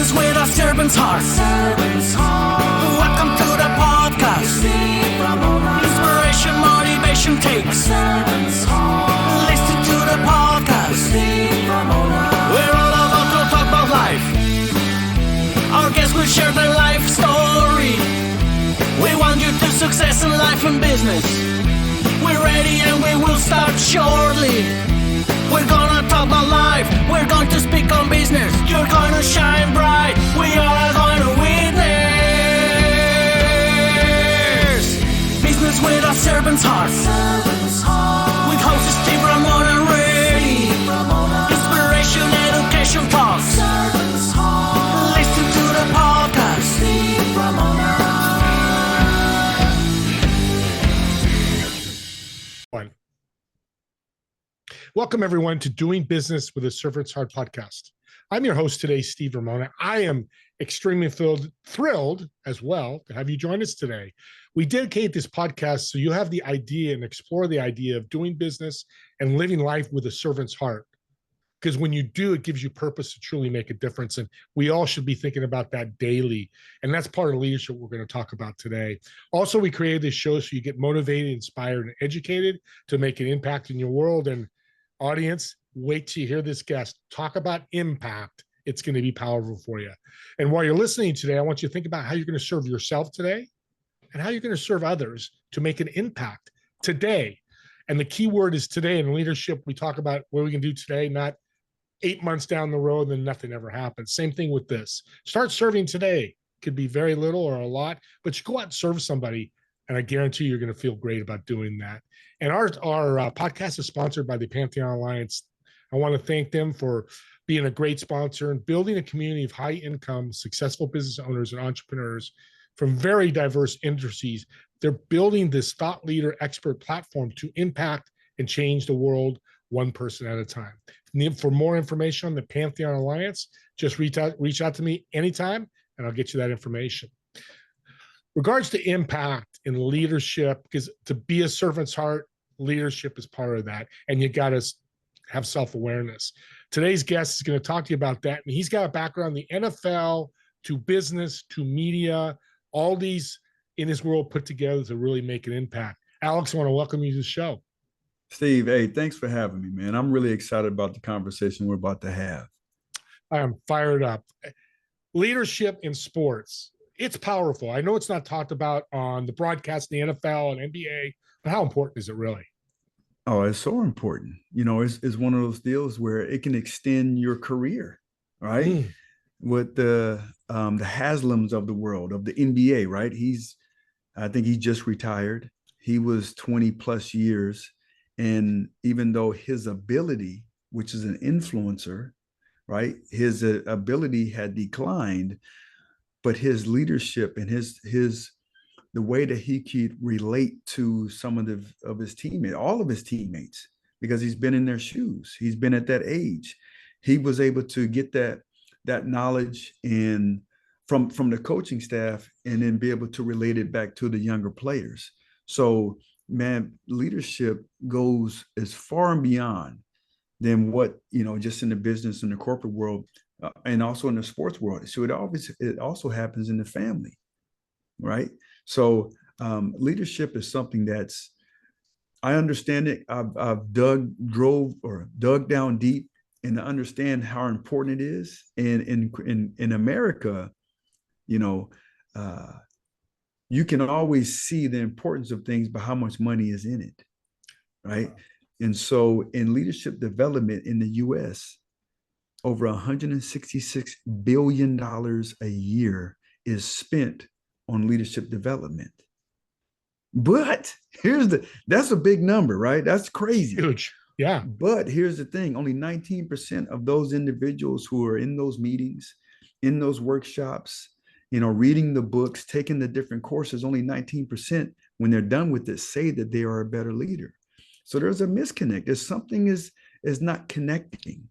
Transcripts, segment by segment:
Business with a servant's heart. Welcome to the podcast. Inspiration, motivation takes. Listen to the podcast. We're all about to talk about life. Our guests will share their life story. We want you to success in life and business. We're ready and we will start shortly. We're gonna talk about life. We're going to speak on business. You're gonna shine bright. We are going to witness. Business with a servant's heart. With hosts Steve, Ramon, and Ray. Inspiration, education talks. Listen to the podcast. Welcome, everyone, to Doing Business with a Servant's Heart podcast. I'm your host today, Steve Ramona. I am extremely thrilled as well to have you join us today. We dedicate this podcast so you have the idea and explore the idea of doing business and living life with a servant's heart. Because when you do, it gives you purpose to truly make a difference. And we all should be thinking about that daily. And that's part of leadership we're going to talk about today. Also, we created this show so you get motivated, inspired, and educated to make an impact in your world. And audience, wait till you hear this guest talk about impact. It's going to be powerful for you. And while you're listening today, I want you to think about how you're going to serve yourself today and how you're going to serve others to make an impact today. And the key word is today. In leadership, we talk about what we can do today, not 8 months down the road, then nothing ever happens. Same thing with this. Start serving today. Could be very little or a lot, but you go out and serve somebody, and I guarantee you're going to feel great about doing that. And our podcast is sponsored by the Pantheon Alliance. I want to thank them for being a great sponsor and building a community of high-income, successful business owners and entrepreneurs from very diverse industries. They're building this thought leader expert platform to impact and change the world one person at a time. For more information on the Pantheon Alliance, just reach out to me anytime, and I'll get you that information. Regards to impact in leadership, because to be a servant's heart, leadership is part of that, and you got to have self-awareness. Today's guest is going to talk to you about that, and he's got a background in the NFL to business to media, all these in his world put together to really make an impact. Alex, I want to welcome you to the show. Steve, hey, thanks for having me, man. I'm really excited about the conversation we're about to have. I am fired up. Leadership in sports, it's powerful. I know it's not talked about on the broadcast in the NFL and NBA, but how important is it really? Oh, it's so important. You know, it's one of those deals where it can extend your career, right? With the Haslams of the world, of the NBA, right? I think he just retired. He was 20 plus years. And even though his ability, which is an influencer, right? His ability had declined, but his leadership and the way that he could relate to some of his teammates, all of his teammates, because he's been in their shoes. He's been at that age. He was able to get that knowledge from the coaching staff and then be able to relate it back to the younger players. So, man, leadership goes as far and beyond than what, just in the business and the corporate world and also in the sports world. So it also happens in the family, right? So leadership is something I understand it. I've dug down deep and to understand how important it is. And in America, you can always see the importance of things, but how much money is in it, right? Wow. And so in leadership development in the U.S., over $166 billion a year is spent on leadership development. But that's a big number, right? That's crazy. Huge. Yeah. But here's the thing, only 19% of those individuals who are in those meetings, in those workshops, reading the books, taking the different courses, only 19% when they're done with it say that they are a better leader. So there's a disconnect. There's something is not connecting.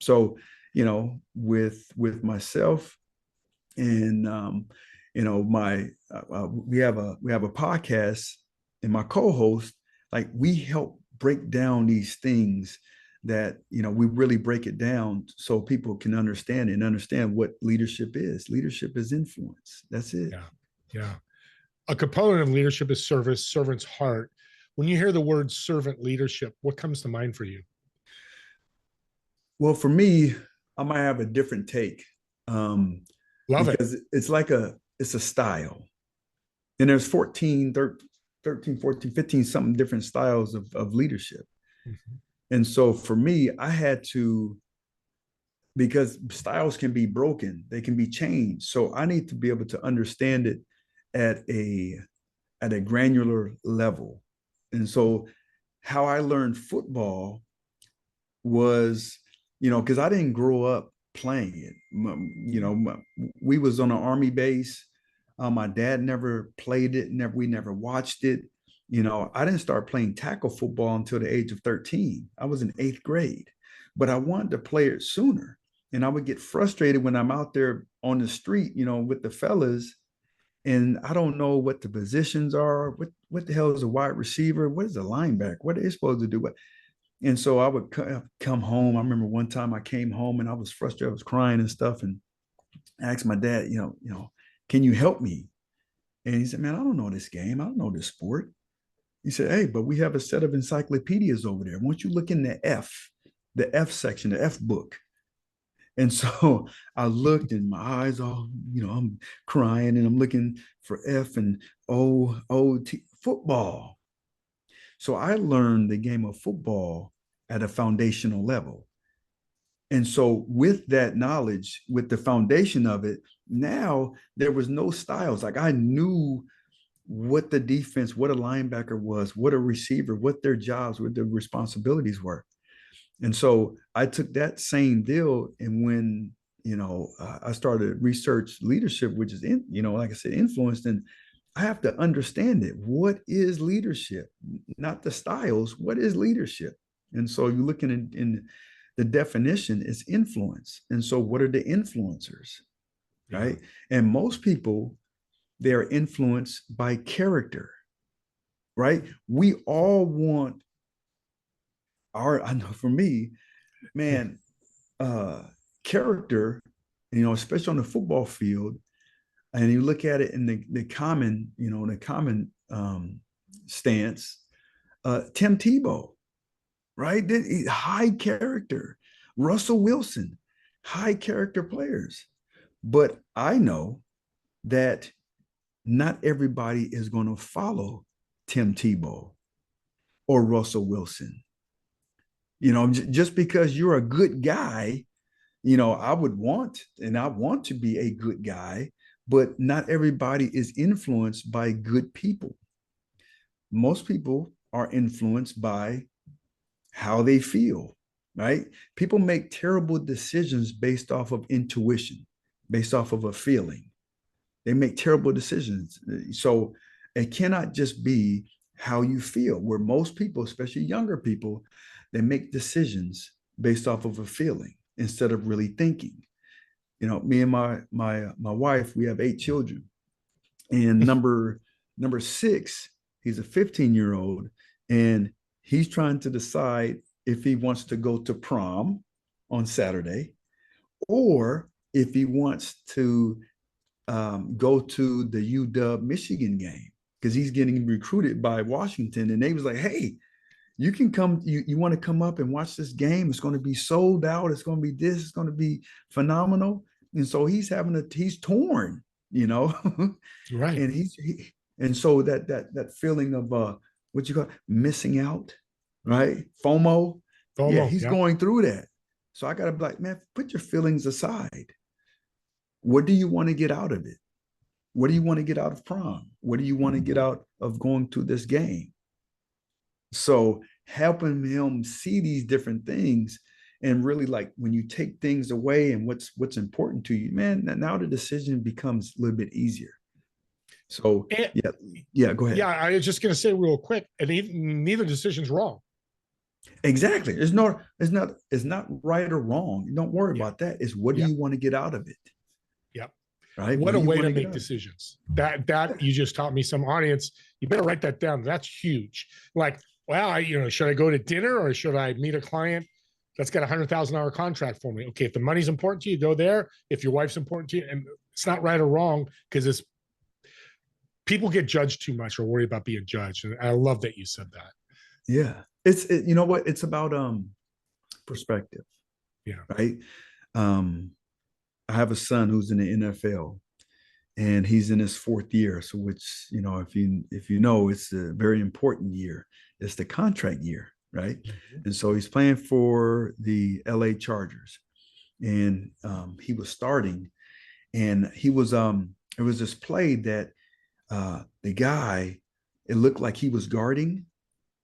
So, with myself and we have a podcast and my co-host, like we help break down these things that, we really break it down so people can understand what leadership is. Leadership is influence. That's it. Yeah. Yeah. A component of leadership is service, servant's heart. When you hear the word servant leadership, what comes to mind for you? Well, for me, I might have a different take. Love because it. it's a style. And there's 13, 14, 15 something different styles of leadership. Mm-hmm. And so for me, I had to, because styles can be broken, they can be changed. So I need to be able to understand it at a granular level. And so how I learned football was, because I didn't grow up playing it. We was on an Army base. My dad never played it. We never watched it. I didn't start playing tackle football until the age of 13. I was in 8th grade, but I wanted to play it sooner. And I would get frustrated when I'm out there on the street, with the fellas, and I don't know what the positions are. What the hell is a wide receiver? What is a linebacker? What are they supposed to do? And so I would come home. I remember one time I came home and I was frustrated. I was crying and stuff. And I asked my dad, can you help me? And he said, man, I don't know this game. I don't know this sport. He said, hey, but we have a set of encyclopedias over there. Why don't you look in the F section, the F book? And so I looked and my eyes all, I'm crying and I'm looking for F and O-O-T, football. So I learned the game of football at a foundational level. And so with that knowledge, with the foundation of it, now there was no styles. Like I knew what the defense, what a linebacker was, what a receiver, what their jobs, what their responsibilities were. And so I took that same deal. And when, I started research leadership, which is, like I said, influenced, and I have to understand it. What is leadership? Not the styles. What is leadership? And so you're looking in the definition is influence. And so what are the influencers? Right. And most people, they're influenced by character. Right. We all want I know for me, man, character, especially on the football field, and you look at it in the common stance, Tim Tebow, right? High character. Russell Wilson, high character players. But I know that not everybody is going to follow Tim Tebow or Russell Wilson. Just because you're a good guy, I want to be a good guy, but not everybody is influenced by good people. Most people are influenced by how they feel, right? People make terrible decisions based off of intuition, based off of a feeling. They make terrible decisions. So it cannot just be how you feel, where most people, especially younger people, they make decisions based off of a feeling instead of really thinking. Me and my wife, we have 8 children, and number 6, he's a 15-year-old, and he's trying to decide if he wants to go to prom on Saturday, or if he wants to go to the UW Michigan game, because he's getting recruited by Washington, and they was like, hey, you can come, you want to come up and watch this game. It's going to be sold out. It's going to be this, it's going to be phenomenal. And so he's torn, Right. And and so that feeling of what you call missing out, right? FOMO. Yeah, he's going through that. So I got to be like, man, put your feelings aside. What do you want to get out of it? What do you want to get out of prom? What do you want to get out of going to this game? So helping him see these different things, and really, like, when you take things away and what's important to you, man, now the decision becomes a little bit easier. So yeah, go ahead. Yeah, I was just going to say real quick, and neither decision's wrong. Exactly. It's not right or wrong. Don't worry about that. It's what do you want to get out of it? Yep. Right. What a way to make decisions. That you just taught me, some audience. You better write that down. That's huge. Like, well, should I go to dinner or should I meet a client that's got $100,000 contract for me. Okay, if the money's important to you, go there. If your wife's important to you, and it's not right or wrong, because it's people get judged too much or worry about being judged. And I love that you said that. Yeah. You know what? It's about perspective. Yeah. Right. I have a son who's in the NFL, and he's in his fourth year. So, which, you know, if you know, it's a very important year. It's the contract year, right? Mm-hmm. And so he's playing for the LA Chargers, and he was starting, and he was it was this play that the guy, it looked like he was guarding.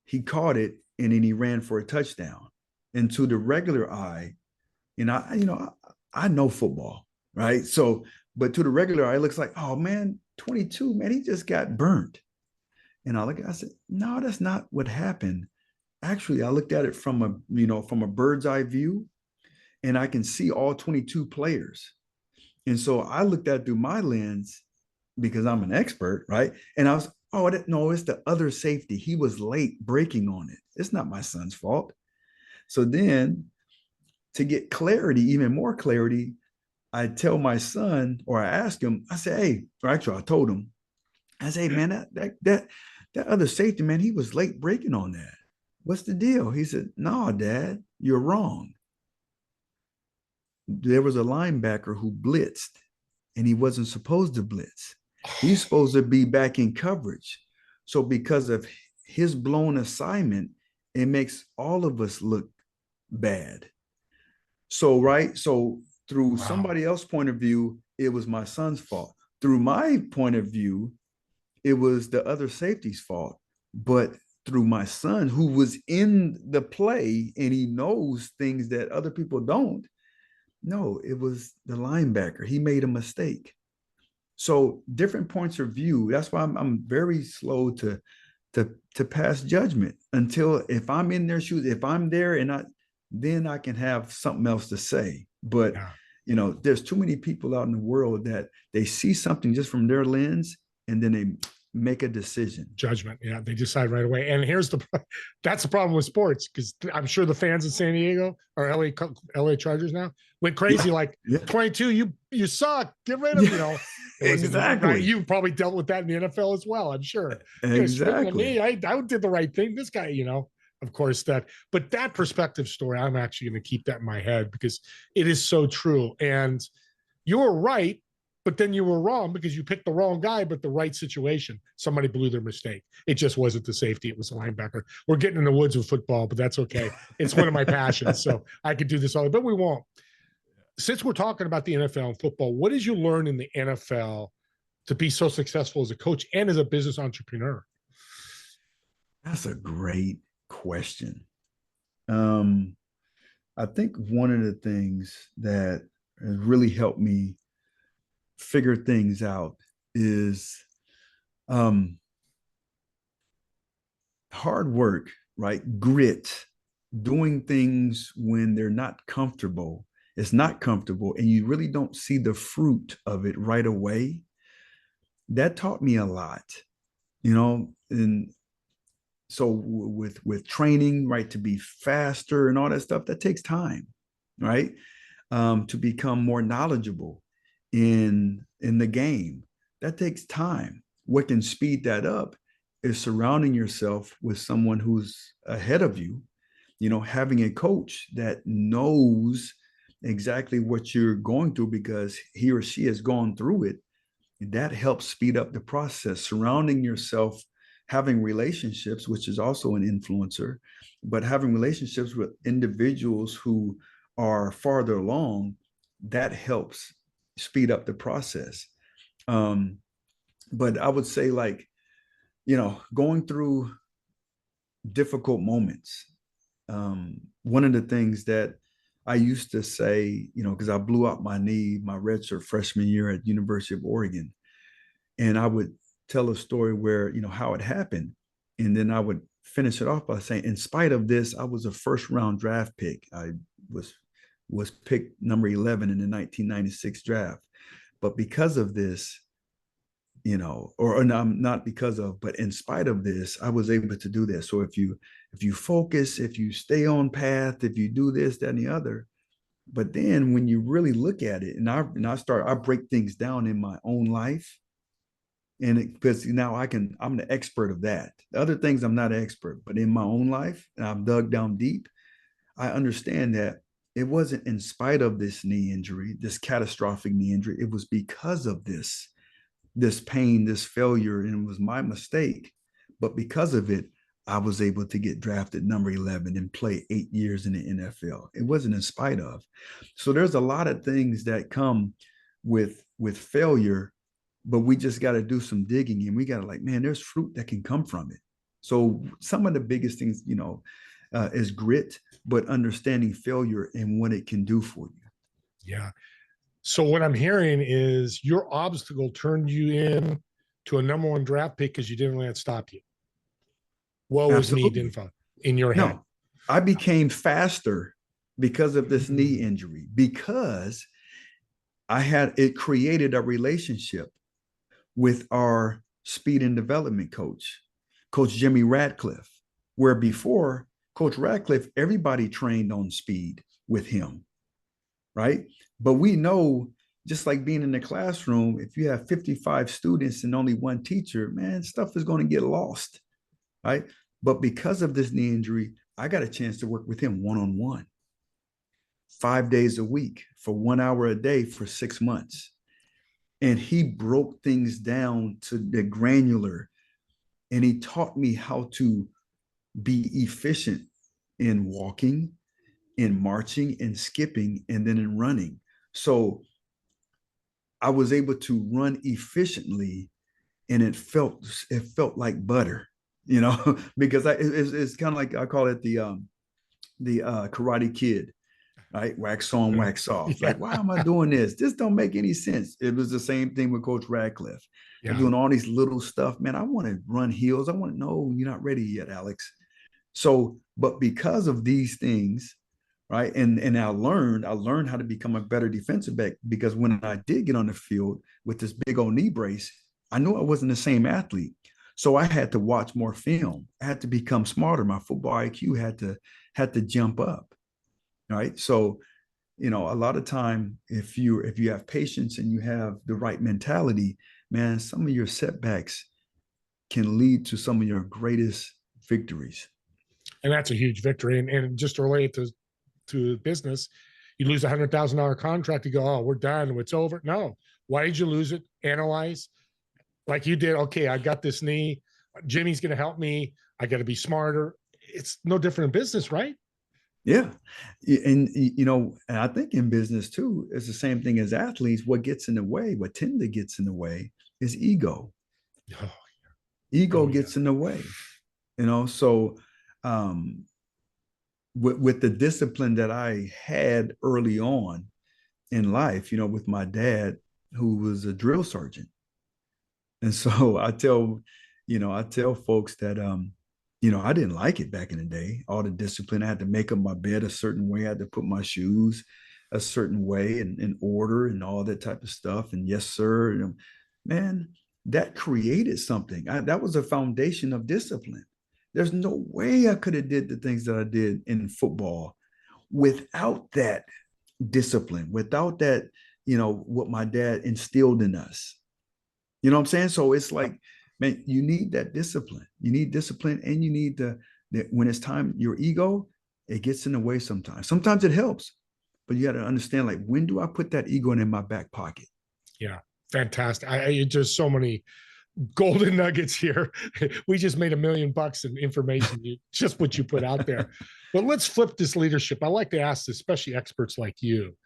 He caught it, and then he ran for a touchdown. And to the regular eye, and I know football, right? So, but to the regular eye, it looks like, oh man, 22, man, he just got burnt. And I said, no, that's not what happened. Actually, I looked at it from a bird's eye view, and I can see all 22 players. And so I looked at it through my lens because I'm an expert, right? And I was, no, it's the other safety. He was late breaking on it. It's not my son's fault. So then, to get clarity, even more clarity, I tell my son, or I ask him, I say, hey, or actually I told him, I say, hey, man, that other safety, man, he was late breaking on that. What's the deal? He said, no, Dad, you're wrong. There was a linebacker who blitzed, and he wasn't supposed to blitz. He's supposed to be back in coverage. So because of his blown assignment, it makes all of us look bad. So, right. So through somebody else's point of view, it was my son's fault. Through my point of view, it was the other safety's fault. But through my son, who was in the play and he knows things that other people don't, no, it was the linebacker. He made a mistake. So different points of view. That's why I'm very slow to pass judgment until, if I'm in their shoes, if I'm there, and then I can have something else to say. But there's too many people out in the world that they see something just from their lens, and then they make a decision. Judgment. Yeah, they decide right away. And that's the problem with sports, because I'm sure the fans in San Diego or LA Chargers now went crazy. Like 22, you suck. Get rid of exactly. Right. You probably dealt with that in the NFL as well, I'm sure. Exactly. I did the right thing. This guy, of course, but that perspective story, I'm actually going to keep that in my head, because it is so true. And you were right, but then you were wrong, because you picked the wrong guy, but the right situation. Somebody blew their mistake. It just wasn't the safety. It was the linebacker. We're getting in the woods with football, but that's okay. It's one of my passions. So I could do this all, but we won't. Since we're talking about the NFL and football, what did you learn in the NFL to be so successful as a coach and as a business entrepreneur? That's a great question. I think one of the things that has really helped me figure things out is hard work, right? Grit, doing things when they're not comfortable. It's not comfortable, and you really don't see the fruit of it right away. That taught me a lot, and so with training, right, to be faster and all that stuff, that takes time, right? To become more knowledgeable in the game, that takes time. What can speed that up is surrounding yourself with someone who's ahead of you, having a coach that knows exactly what you're going through because he or she has gone through it. That helps speed up the process. Surrounding yourself, having relationships, which is also an influencer, but having relationships with individuals who are farther along, that helps speed up the process. But I would say, going through difficult moments. One of the things that I used to say, because I blew out my knee my redshirt freshman year at University of Oregon, and I would tell a story where, how it happened. And then I would finish it off by saying, in spite of this, I was a first round draft pick. I was picked number 11 in the 1996 draft. But because of this, or not because of, but in spite of this, I was able to do this. So if if you focus, if you stay on path, if you do this, that, and the other. But then when you really look at it, and I break things down in my own life. And because now I'm the expert of that. The other things I'm not an expert, but in my own life, and I've dug down deep, I understand that it wasn't in spite of this knee injury, this catastrophic knee injury. It was because of this pain, this failure, and it was my mistake. But because of it, I was able to get drafted number 11 and play 8 years in the NFL. It wasn't in spite of. So there's a lot of things that come with failure, but we just got to do some digging, and we got to man, there's fruit that can come from it. So some of the biggest things, is grit, but understanding failure and what it can do for you. Yeah. So what I'm hearing is your obstacle turned you in to a number 1 draft pick because you didn't let it stop you. Woe is me, didn't fall in your head. No, I became faster because of this knee injury, because it created a relationship with our speed and development coach, Coach Jimmy Radcliffe, where before Coach Radcliffe, everybody trained on speed with him, right? But we know, just like being in the classroom, if you have 55 students and only 1 teacher, man, stuff is going to get lost, right? But because of this knee injury, I got a chance to work with him one-on-one, 5 days a week for 1 hour a day for 6 months. And he broke things down to the granular, and he taught me how to be efficient in walking, in marching, in skipping, and then in running. So I was able to run efficiently, and it felt like butter, because it's kind of like, I call it the Karate Kid, right? Wax on, wax off. Yeah. Like, why am I doing this? This don't make any sense. It was the same thing with Coach Radcliffe. Yeah. I'm doing all these little stuff, man. I want to run heels. I want to know you're not ready yet, Alex. So, but because of these things, right? And I learned how to become a better defensive back, because when I did get on the field with this big old knee brace, I knew I wasn't the same athlete. So I had to watch more film. I had to become smarter. My football IQ had to jump up. Right. So, a lot of time, if you have patience and you have the right mentality, man, some of your setbacks can lead to some of your greatest victories. And that's a huge victory. And just to relate to business, you lose $100,000 contract, you go, oh, we're done, it's over. No. Why did you lose it? Analyze like you did. Okay, I got this knee. Jimmy's going to help me. I got to be smarter. It's no different in business, right? Yeah. And, and I think in business too, it's the same thing as athletes. What gets in the way, what tend to gets in the way is ego. Oh, yeah. Ego gets in the way, so with the discipline that I had early on in life, with my dad, who was a drill sergeant. And so I tell folks that, I didn't like it back in the day, all the discipline. I had to make up my bed a certain way. I had to put my shoes a certain way and in order and all that type of stuff. And yes, sir. Man, that created something. That was a foundation of discipline. There's no way I could have did the things that I did in football without that discipline, without that, what my dad instilled in us. You know what I'm saying? So it's like, man, you need that discipline. You need discipline, and you need when it's time, your ego, it gets in the way sometimes. Sometimes it helps, but you got to understand, like, when do I put that ego in my back pocket? Yeah, fantastic. Just so many golden nuggets here. We just made $1 million in information, just what you put out there. But let's flip this leadership. I like to ask, especially experts like you,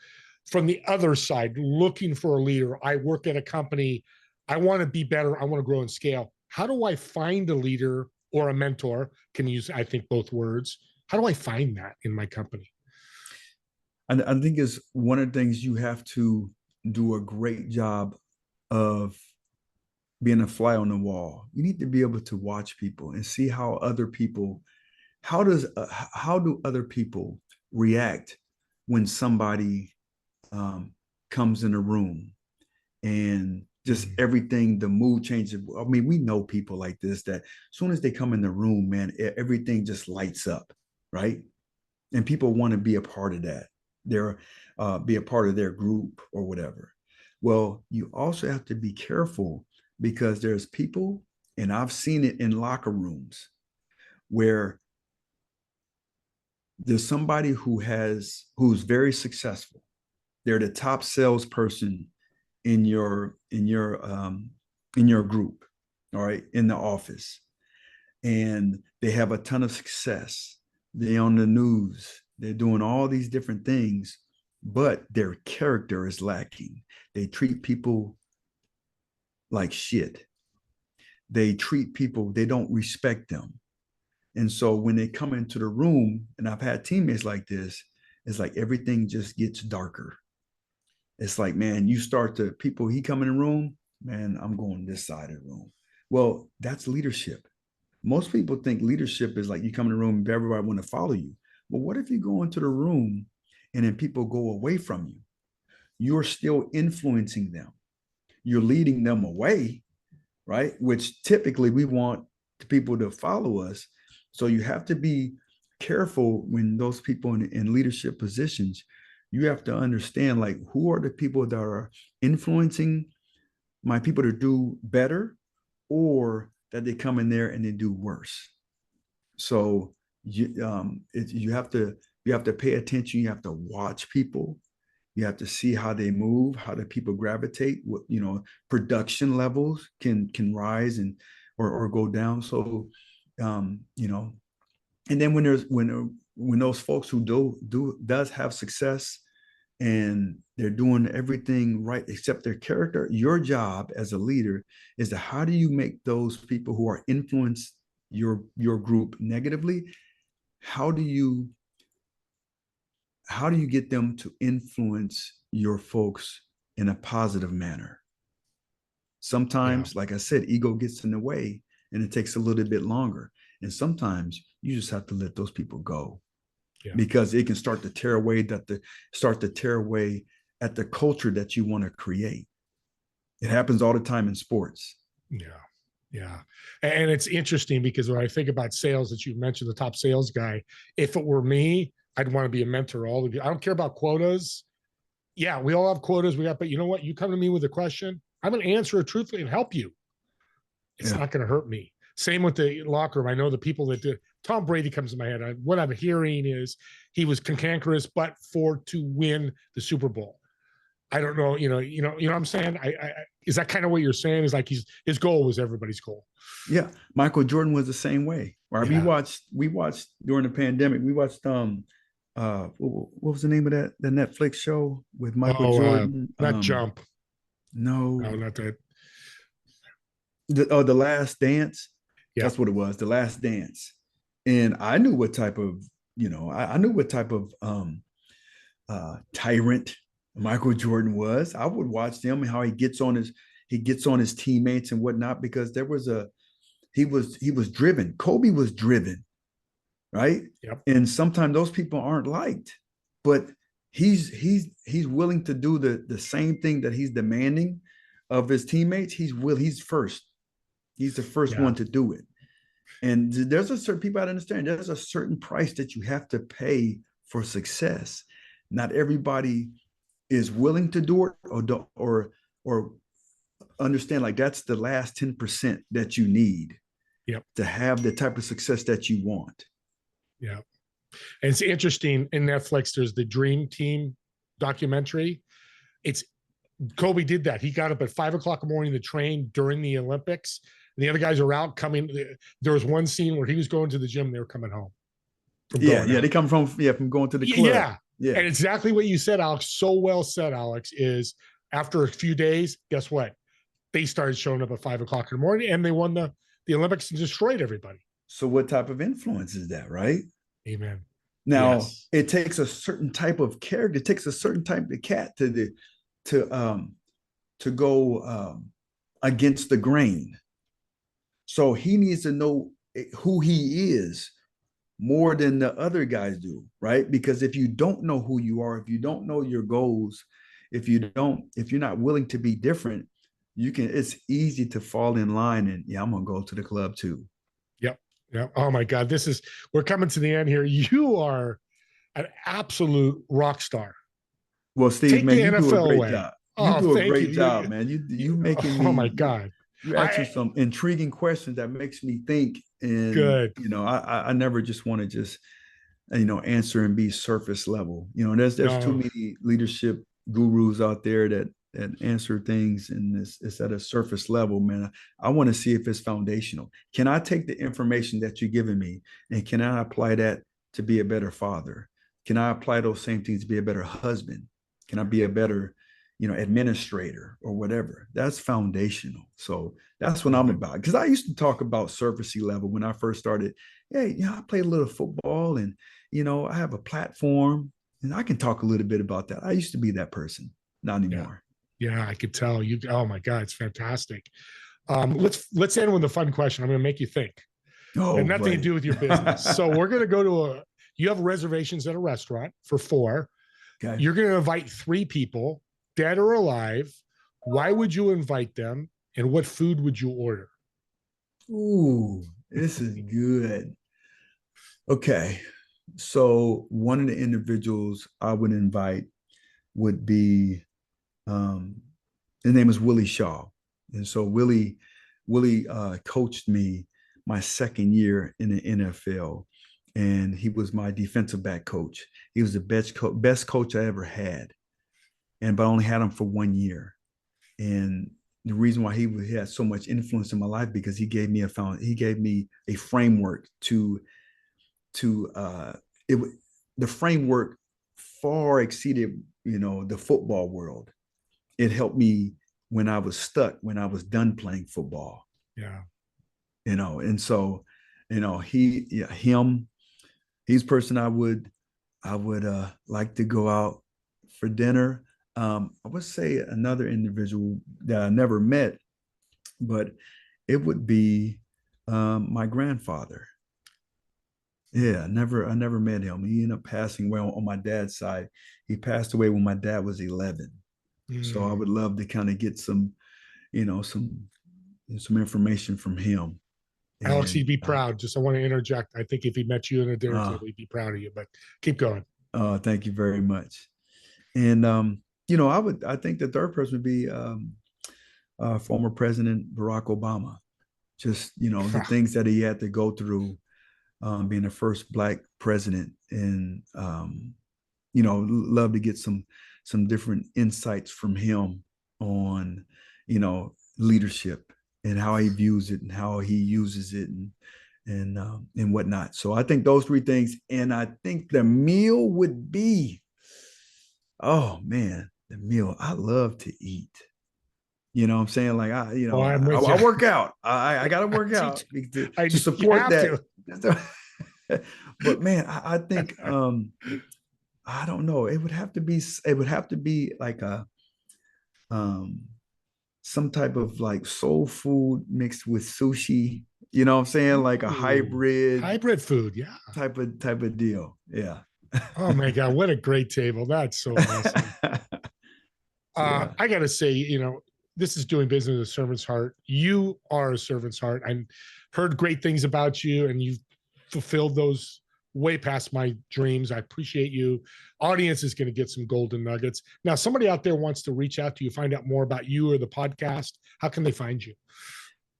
from the other side, looking for a leader. I work at a company. I want to be better. I want to grow and scale. How do I find a leader or a mentor? Can use, I think, both words. How do I find that in my company? And I think it's one of the things you have to do a great job of being a fly on the wall. You need to be able to watch people and see how do other people react when somebody comes in a room, and Just everything, the mood changes. I mean, we know people like this that as soon as they come in the room, man, everything just lights up, right? And people want to be a part of that. They're be a part of their group or whatever. Well, you also have to be careful because there's people, and I've seen it in locker rooms where there's somebody who's very successful. They're the top salesperson in your group, all right, in the office, and they have a ton of success. They're on the news. They're doing all these different things, but their character is lacking. They treat people like shit. They treat people, they don't respect them. And so when they come into the room, and I've had teammates like this, it's like everything just gets darker. It's like, man, you start to people, he come in the room, man, I'm going this side of the room. Well, that's leadership. Most people think leadership is like you come in the room, everybody want to follow you. But what if you go into the room and then people go away from you? You're still influencing them. You're leading them away, right? Which typically we want people to follow us. So you have to be careful when those people in leadership positions, you have to understand like who are the people that are influencing my people to do better, or that they come in there and they do worse. So you have to pay attention. You have to watch people. You have to see how they move, how the people gravitate. What production levels can rise and or go down. So and then when those folks who does have success and they're doing everything right except their character, your job as a leader is to how do you make those people who are influenced your group negatively, how do you get them to influence your folks in a positive manner? Sometimes, like I said, ego gets in the way and it takes a little bit longer. And sometimes you just have to let those people go. Yeah. Because it can start to tear away at the culture that you want to create. It happens all the time in sports. Yeah. And it's interesting because when I think about sales, that you mentioned the top sales guy, if it were me, I'd want to be a mentor. All of you. I don't care about quotas. Yeah, we all have quotas. But you know what? You come to me with a question, I'm going to answer it truthfully and help you. It's not going to hurt me. Same with the locker room. I know the people that do. Tom Brady comes to my head. What I'm hearing is he was cantankerous, but to win the Super Bowl. I don't know. You know what I'm saying? Is that kind of what you're saying? Is like his goal was everybody's goal. Yeah, Michael Jordan was the same way. Right? Yeah. We watched during the pandemic. We watched what was the name of the Netflix show with Michael Jordan? Not Jump. No, not that. The Last Dance. Yeah. That's what it was. The Last Dance. And I knew what type of, I knew what type of tyrant Michael Jordan was. I would watch him and how he gets on his teammates and whatnot, because he was driven. Kobe was driven, right? Yep. And sometimes those people aren't liked, but he's willing to do the same thing that he's demanding of his teammates. He's first. He's the first one to do it. And there's a certain people I understand. There's a certain price that you have to pay for success. Not everybody is willing to do it or understand like that's the last 10% that you need to have the type of success that you want. Yeah. And it's interesting in Netflix, there's the Dream Team documentary. Kobe did that. He got up at 5 o'clock in the morning to train during the Olympics. And the other guys are out coming. There was one scene where he was going to the gym. They were coming home. They come from going to the club. Yeah. And exactly what you said, Alex. So well said, Alex, is after a few days, guess what? They started showing up at 5 o'clock in the morning and they won the Olympics and destroyed everybody. So what type of influence is that, right? Amen. Now, It takes a certain type of character. It takes a certain type of cat to go against the grain. So he needs to know who he is more than the other guys do, right? Because if you don't know who you are, if you don't know your goals, if you're not willing to be different, it's easy to fall in line and I'm going to go to the club too. Yep. Yep. Oh my God. We're coming to the end here. You are an absolute rock star. Well, Steve, Take man, the you do a NFL great away. job. You Oh, do a thank great you. job, man. You making me. Oh my God. You answer some intriguing questions that makes me think. And Good. I never just want to just answer and be surface level. There's too No. many leadership gurus out there that answer things and it's at a surface level, man. I want to see if it's foundational. Can I take the information that you're giving me and can I apply that to be a better father? Can I apply those same things to be a better husband? Can I be a better, administrator or whatever? That's foundational. So that's what I'm about. Because I used to talk about surfacey level when I first started. Hey, I played a little football and, I have a platform and I can talk a little bit about that. I used to be that person. Not anymore. Yeah, I could tell you. Oh my God, it's fantastic. Let's end with a fun question. I'm going to make you think. Oh, and nothing buddy. to do with your business. So we're going to go to you have reservations at a restaurant for 4. Okay. You're going to invite 3 people, dead or alive. Why would you invite them? And what food would you order? Ooh, this is good. Okay. So one of the individuals I would invite would be, his name is Willie Shaw. And so Willie coached me my second year in the NFL. And he was my defensive back coach. He was the best coach I ever had. But I only had him for 1 year. And the reason why he had so much influence in my life because he gave me a framework the framework far exceeded, the football world. It helped me when I was stuck, when I was done playing football. Yeah. And so, he's a person I would like to go out for dinner. I would say another individual that I never met, but it would be my grandfather. Yeah, I never met him. He ended up passing away on my dad's side. He passed away when my dad was 11. So I would love to kind of get some information from him. Alex, he'd be proud. I want to interject. I think if he met you in a dinner table, he'd be proud of you, but keep going. Thank you very much. And, I think the third person would be former President Barack Obama. Just, the things that he had to go through being the first Black president and, love to get some different insights from him on, leadership and how he views it and how he uses it and whatnot. So I think those 3 things. And I think the meal would be, oh man, the meal. I love to eat. You know what I'm saying? Like I work out. I gotta work out to support that. But man, I think I don't know. It would have to be like a some type of like soul food mixed with sushi. You know what I'm saying? Like a hybrid food, yeah. Type of deal. Yeah. Oh my God, what a great table. That's so awesome. Yeah. I gotta say, this is doing business with a servant's heart. You are a servant's heart. I heard great things about you and you've fulfilled those way past my dreams. I appreciate you. Audience is going to get some golden nuggets. Now, somebody out there wants to reach out to you, find out more about you or the podcast. How can they find you?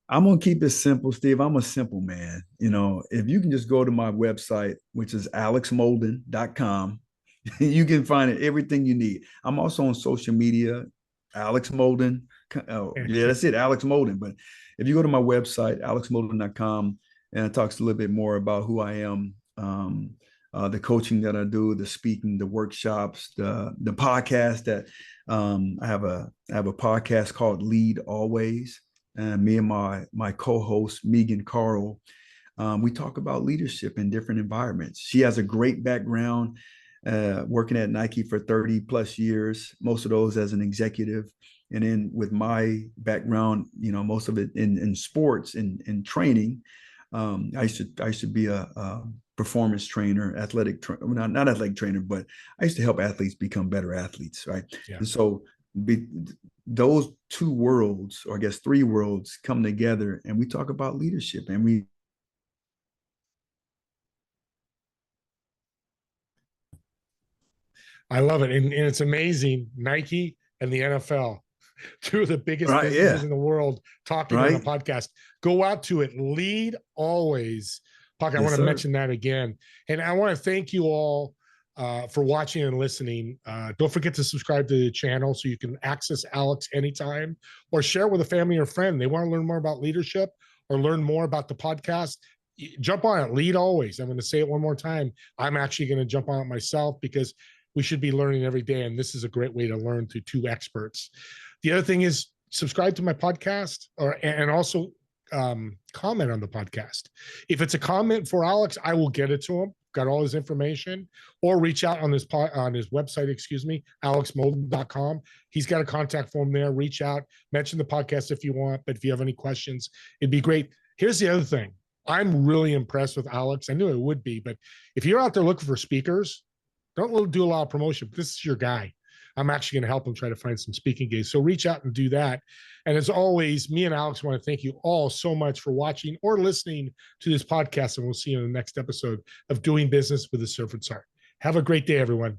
I'm going to keep it simple, Steve. I'm a simple man. If you can just go to my website, which is alexmolden.com, you can find everything you need. I'm also on social media, Alex Molden. Oh, yeah, that's it, Alex Molden. But if you go to my website, alexmolden.com, and it talks a little bit more about who I am, the coaching that I do, the speaking, the workshops, the podcast that I have a podcast called Lead Always. And me and my co-host, Megan Carl, we talk about leadership in different environments. She has a great background working at Nike for 30 plus years, most of those as an executive. And then with my background, most of it in sports and training, I used to be a performance trainer, not athletic trainer, but I used to help athletes become better athletes, right? Yeah. And so those two worlds, or I guess three worlds, come together, and we talk about leadership, and we I love it. And it's amazing. Nike and the NFL, two of the biggest right, businesses yeah, in the world, talking on a right, podcast. Go out to it. Lead always. Podcast. I yes, want to sir. mention that again. And I want to thank you all for watching and listening. Don't forget to subscribe to the channel so you can access Alex anytime, or share with a family or friend. They want to learn more about leadership or learn more about the podcast. Jump on it. Lead always. I'm going to say it one more time. I'm actually going to jump on it myself, because we should be learning every day. And this is a great way to learn through two experts. The other thing is subscribe to my podcast, and also comment on the podcast. If it's a comment for Alex, I will get it to him. Got all his information, or reach out on his website, alexmolden.com. He's got a contact form there. Reach out, mention the podcast if you want. But if you have any questions, it'd be great. Here's the other thing. I'm really impressed with Alex. I knew it would be, but if you're out there looking for speakers, don't do a lot of promotion. This is your guy. I'm actually going to help him try to find some speaking gigs. So reach out and do that. And as always, me and Alex want to thank you all so much for watching or listening to this podcast. And we'll see you in the next episode of Doing Business with a Servant's Heart. Have a great day, everyone.